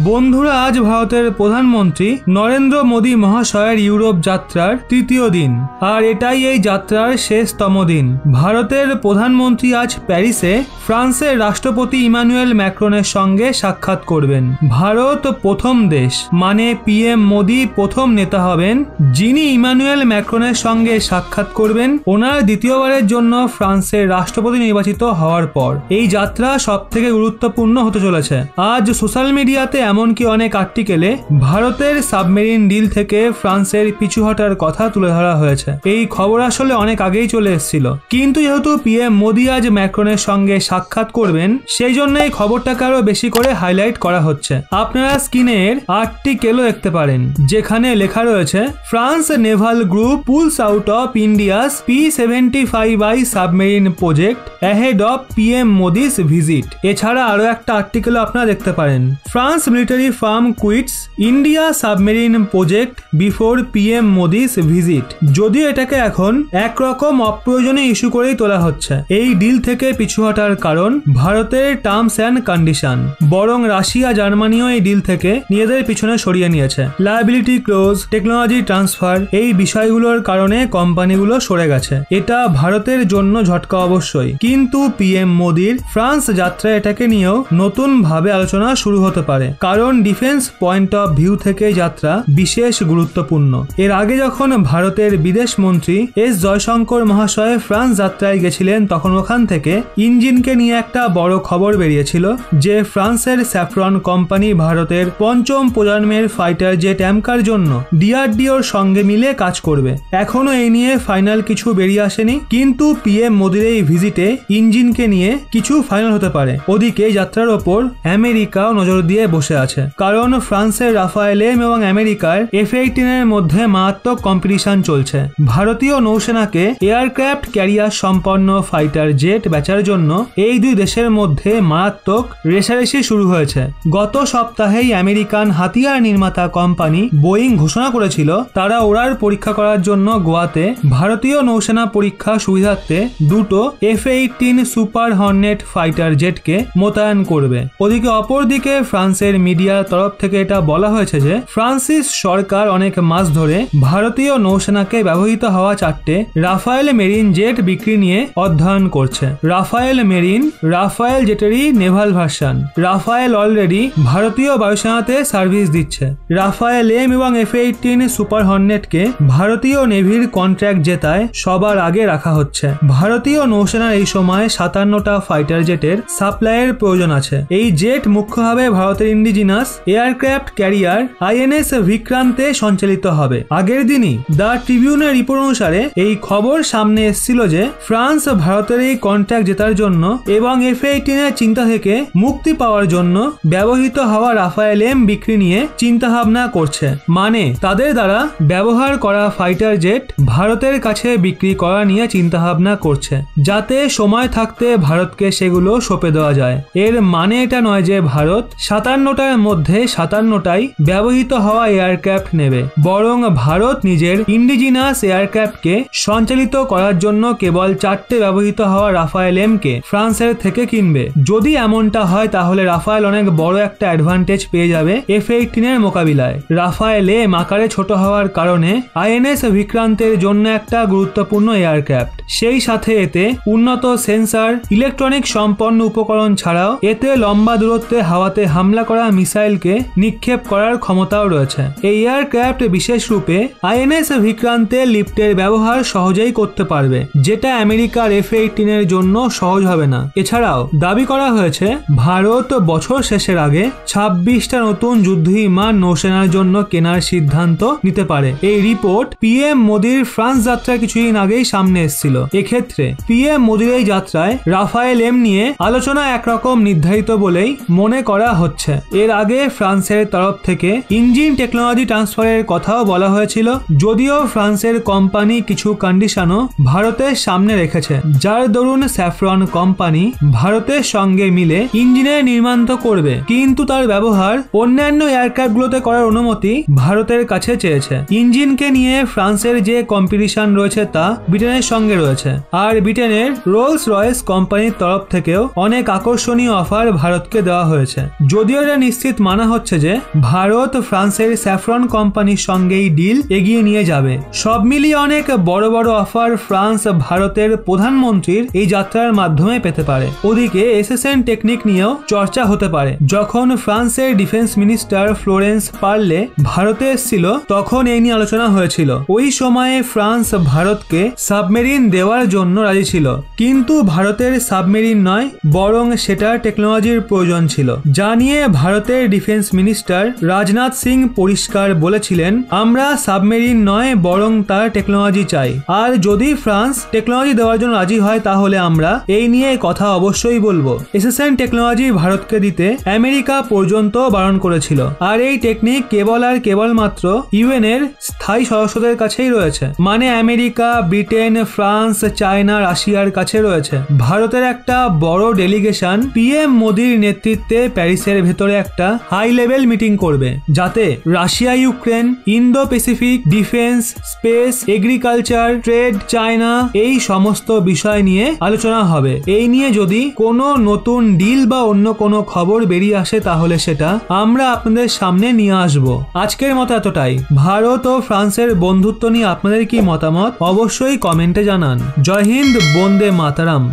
বন্ধুরা, আজ ভারতের প্রধানমন্ত্রী নরেন্দ্র মোদী মহাশয়ের ইউরোপ যাত্রার তৃতীয় দিন, আর এটাই এই যাত্রার শেষতম দিন। ভারতের প্রধানমন্ত্রী আজ প্যারিসে ফ্রান্সের রাষ্ট্রপতি ইমানুয়েল ম্যাক্রনের সঙ্গে সাক্ষাৎ করবেন। ভারত প্রথম দেশ, মানে পিএম মোদী প্রথম নেতা হবেন যিনি ইমানুয়েল ম্যাক্রনের সঙ্গে সাক্ষাৎ করবেন ওনার দ্বিতীয়বারের জন্য ফ্রান্সের রাষ্ট্রপতি নির্বাচিত হওয়ার পর। এই যাত্রা সব থেকে গুরুত্বপূর্ণ হতে চলেছে। আজ সোশ্যাল মিডিয়াতে এমনকি অনেক আর্টিকেলে ভারতের সাবমেরিন ডিল থেকে ফ্রান্সের পিছু হটার কথা তুলে ধরা হয়েছে। এই খবর আসলে অনেক আগেই চলে এসেছিল, কিন্তু যেহেতু পিএম মোদী আজ ম্যাক্রনের সঙ্গে সাক্ষাৎ করবেন সেই জন্য এই খবরটাকে আরো বেশি করে হাইলাইট করা হচ্ছে। আপনারা স্ক্রিনের আর্টিকেলও দেখতে পারেন যেখানে লেখা রয়েছে France naval group pulls out of India's P-75I submarine project ahead of PM Modi's visit. এছাড়া আরো একটা আর্টিকেল আপনারা দেখতে পারেন France military firm quits India submarine project before PM Modi's visit. যদিও এটাকে এখন একরকম অপ্রয়োজনীয় ইস্যু করেই তোলা হচ্ছে। এই ডিল থেকে পিছু হটার কারণ ভারতের টার্মস অ্যান্ড কন্ডিশন, বরং রাশিয়া জার্মানিও এই ডিল থেকে নিজেদের পিছনে সরিয়ে নিয়েছে। লায়াবিলিটি ক্লোজ, টেকনোলজি ট্রান্সফার, এই বিষয়গুলোর কারণে কোম্পানিগুলো সরে গেছে। এটা ভারতের জন্য ঝটকা অবশ্যই, কিন্তু পিএম মোদীর ফ্রান্স যাত্রা এটাকে নিয়েও নতুন ভাবে আলোচনা শুরু হতে পারে, কারণ ডিফেন্স পয়েন্ট অফ ভিউ থেকে যাত্রা বিশেষ গুরুত্বপূর্ণ। এর আগে যখন ভারতের বিদেশ মন্ত্রী এস জয়শঙ্কর মহাশয় ফ্রান্স যাত্রায় গেছিলেন তখন ওখান থেকে ইঞ্জিনকে নিয়ে একটা বড় খবর বেরিয়েছিল যে ফ্রান্সের স্যাফরন কোম্পানি ভারতের পঞ্চম প্রজন্মের ফাইটার জেট অ্যামকার জন্য ডিআরডিওর সঙ্গে মিলে কাজ করবে। এখনো এই নিয়ে ফাইনাল কিছু বেরিয়ে আসেনি, কিন্তু পিএম মোদীর এই ভিজিটে ইঞ্জিনকে নিয়ে কিছু ফাইনাল হতে পারে। ওদিকে যাত্রার ওপর আমেরিকাও নজর দিয়ে বসে আছে, কারণ ফ্রান্সের রাফায়েল এম এবং আমেরিকার F-18 এর মধ্যে মারাত্মক কম্পিটিশন চলছে। ভারতীয় নৌসেনাকে এয়ারক্রাফট ক্যারিয়ার সম্পন্ন ফাইটার জেট বেচার জন্য এই দুই দেশের মধ্যে মারাত্মক রেষারেষি শুরু হয়েছে। গত সপ্তাহেই আমেরিকান হাতিয়ার নির্মাতা কোম্পানি বোয়িং ঘোষণা করেছিল তারা ওড়ার পরীক্ষা করার জন্য গোয়াতে ভারতীয় নৌসেনা পরীক্ষা সুবিধার্থে দুটো F-18 সুপার হর্নেট ফাইটার জেটকে মোতায়েন করবে। ওদিকে অপরদিকে ফ্রান্সের মিডিয়ার তরফ থেকে এটা বলা হয়েছে যে ফ্রান্সিস সরকার অনেক মাস ধরে ভারতীয় নৌসেনাকে ব্যবহৃত হওয়া চারটে রাফায়েল মেরিন জেট বিক্রি নিয়ে অধ্যয়ন করছে। রাফায়েল মেরিন রাফায়েল জেটেরই নেভাল ভার্সন। রাফায়েল অলরেডি ভারতীয় বায়ুসেনাতে সার্ভিস দিচ্ছে। রাফায়েল এম এবং F-18 সুপার হর্নেটকে ভারতীয় নেভির কন্ট্রাক্ট জেতায় সবার আগে রাখা হচ্ছে। ভারতীয় নৌসেনার এই সময় 57টা ফাইটার জেটের সাপ্লাইয়ের প্রয়োজন আছে। এই জেট মুখ্যভাবে ভারতের ইন্ডিজিনাস এয়ারক্রাফট ক্যারিয়ার INS বিক্রান্তে সঞ্চালিত হবে। আগের দিনই দ্য ট্রিবিউনের রিপোর্ট অনুসারে এই খবর সামনে এসেছিল যে ফ্রান্স ভারতের এই কন্ট্রাক্ট জেতার জন্য এবং F-18 এর চিন্তা থেকে মুক্তি পাওয়ার জন্য ব্যবহৃত হওয়া রাফায়েল এম বিক্রি নিয়ে চিন্তাভাবনা করছে। মানে তাদের দ্বারা ব্যবহার করা ফাইটার জেট ভারতের কাছে বিক্রি করা নিয়ে চিন্তাভাবনা করছে, যাতে সময় থাকতে ভারতকে সেগুলো সঁপে দেওয়া যায়। এর মানে এটা নয় যে ভারত 57টার মধ্যে 57টাই ব্যবহৃত হওয়া এয়ারক্রাফট নেবে, বরং ভারত নিজের ইন্ডিজিনাস এয়ারক্রাফটকে সঞ্চালিত করার জন্য কেবল 4টে ব্যবহৃত হওয়া রাফায়েল এম কে ফ্রান্সের থেকে কিনবে। যদি এমনটা হয় তাহলে রাফায়েল অনেক বড় একটা অ্যাডভান্টেজ পেয়ে যাবে F-18 এর মোকাবিলায়। রাফায়েল এম আকারে ছোট হওয়ার কারণে INS বিক্রান্তের জন্য একটা গুরুত্বপূর্ণ এয়ারক্রাফট। সেই সাথে এতে উন্নত সেন্সর, ইলেকট্রনিক সম্পন্ন উপকরণ ছাড়াও এতে লম্বা দূরত্বে হাওয়াতে হামলা করা মিসাইলকে নিক্ষেপ করার ক্ষমতাও রয়েছে। এই এয়ারক্রাফট বিশেষ রূপে INS বিক্রান্তে লিফটের ব্যবহার সহজেই করতে পারবে, যেটা আমেরিকার F-18 এর জন্য সহজ হবে না। এছাড়াও দাবি করা হয়েছে ভারত বছর শেষের আগে 26টা নতুন যুদ্ধবিমান নৌসেনার জন্য কেনার সিদ্ধান্ত নিতে পারে। এই রিপোর্ট পিএম মোদীর ফ্রান্স যাত্রা কিছুদিন আগেই সামনে এসেছিল। এক্ষেত্রে পিএম মোদীর এই যাত্রায় রাফায়েল এম নিয়ে আলোচনা একরকম নির্ধারিত বলেই মনে করা হচ্ছে। এর আগে ফ্রান্সের তরফ থেকে ইঞ্জিন টেকনোলজি ট্রান্সফারের কথাও বলা হয়েছিল, যদিও ফ্রান্সের কোম্পানি কিছু কন্ডিশনও ভারতের সামনে রেখেছে, যার দরুন স্যাফরন কোম্পানি ভারতের সঙ্গে মিলে ইঞ্জিনের নির্মাণ তো করবে, কিন্তু তার ব্যবহার অন্যান্য এয়ারক্রাফটগুলোতে করার অনুমতি ভারতের কাছে চেয়েছে। ইঞ্জিনকে নিয়ে ফ্রান্সের যে কম্পিটিশন রয়েছে তা ব্রিটেনের সঙ্গে রয়েছে, আর ব্রিটেনের রোলস রয়েস কোম্পানির তরফ থেকেও অনেক আকর্ষণীয় অফার ভারতকে দেওয়া হয়েছে। যদিও এটা নিশ্চিত মানা হচ্ছে যে ভারত ফ্রান্সের স্যাফরন কোম্পানির সঙ্গে এই ডিল এগিয়ে নিয়ে যাবে। সব মিলিয়ে অনেক বড় বড় অফার ফ্রান্স ভারতের প্রধানমন্ত্রীর এই যাত্রার মাধ্যমে পেতে পারে। ওদিকে এসএসএন টেকনিক নিয়েও চর্চা হতে পারে। যখন ফ্রান্সের ডিফেন্স মিনিস্টার ফ্লোরেন্স পার্লে ভারতে এসেছিল তখন এই নিয়ে আলোচনা হয়েছিল। ওই সময়ে ফ্রান্স ভারতকে সাবমেরিন দেওয়ার জন্য রাজি ছিল, কিন্তু ভারতের সাবমেরিন নয় বরং সেটার টেকনোলজির প্রয়োজন ছিল, যা নিয়ে ভারতের ডিফেন্স মিনিস্টার রাজনাথ সিং পরিষ্কার বলেছিলেন আমরা সাবমেরিন নয় বরং তার টেকনোলজি চাই, আর যদি ফ্রান্স টেকনোলজি দেওয়ার জন্য রাজি হয় তাহলে আমরা এই নিয়ে কথা অবশ্যই বলবো। এসএসএন টেকনোলজি ভারতকে দিতে আমেরিকা পর্যন্ত বারণ করেছিল, আর এই টেকনিক কেবল আর কেবলমাত্র ইউএন এর স্থায়ী সদস্যদের কাছেই রয়েছে, মানে আমেরিকা, ব্রিটেন, ফ্রান্স, চায়না, রাশিয়ার কাছে রয়েছে। ভারতের একটা বড় ডেলিগেশন পিএম মোদির নেতৃত্বে প্যারিসের ভেতরে একটা হাই লেভেল মিটিং করবে, যাতে Russia, Ukraine, Indo Pacific, defence, space, agriculture, trade, China এই সমস্ত বিষয় নিয়ে আলোচনা হবে। এই নিয়ে যদি কোনো নতুন ডিল বা অন্য কোনো খবর বেরিয়ে আসে তাহলে সেটা আমরা আপনাদের সামনে নিয়ে আসব। আজকের মতো এতটাই। ভারত ও ফ্রান্সের বন্ধুত্ব নিয়ে আপনাদের কি মতামত অবশ্যই কমেন্টে জানান। জয় হিন্দ, বন্দে মাতারাম।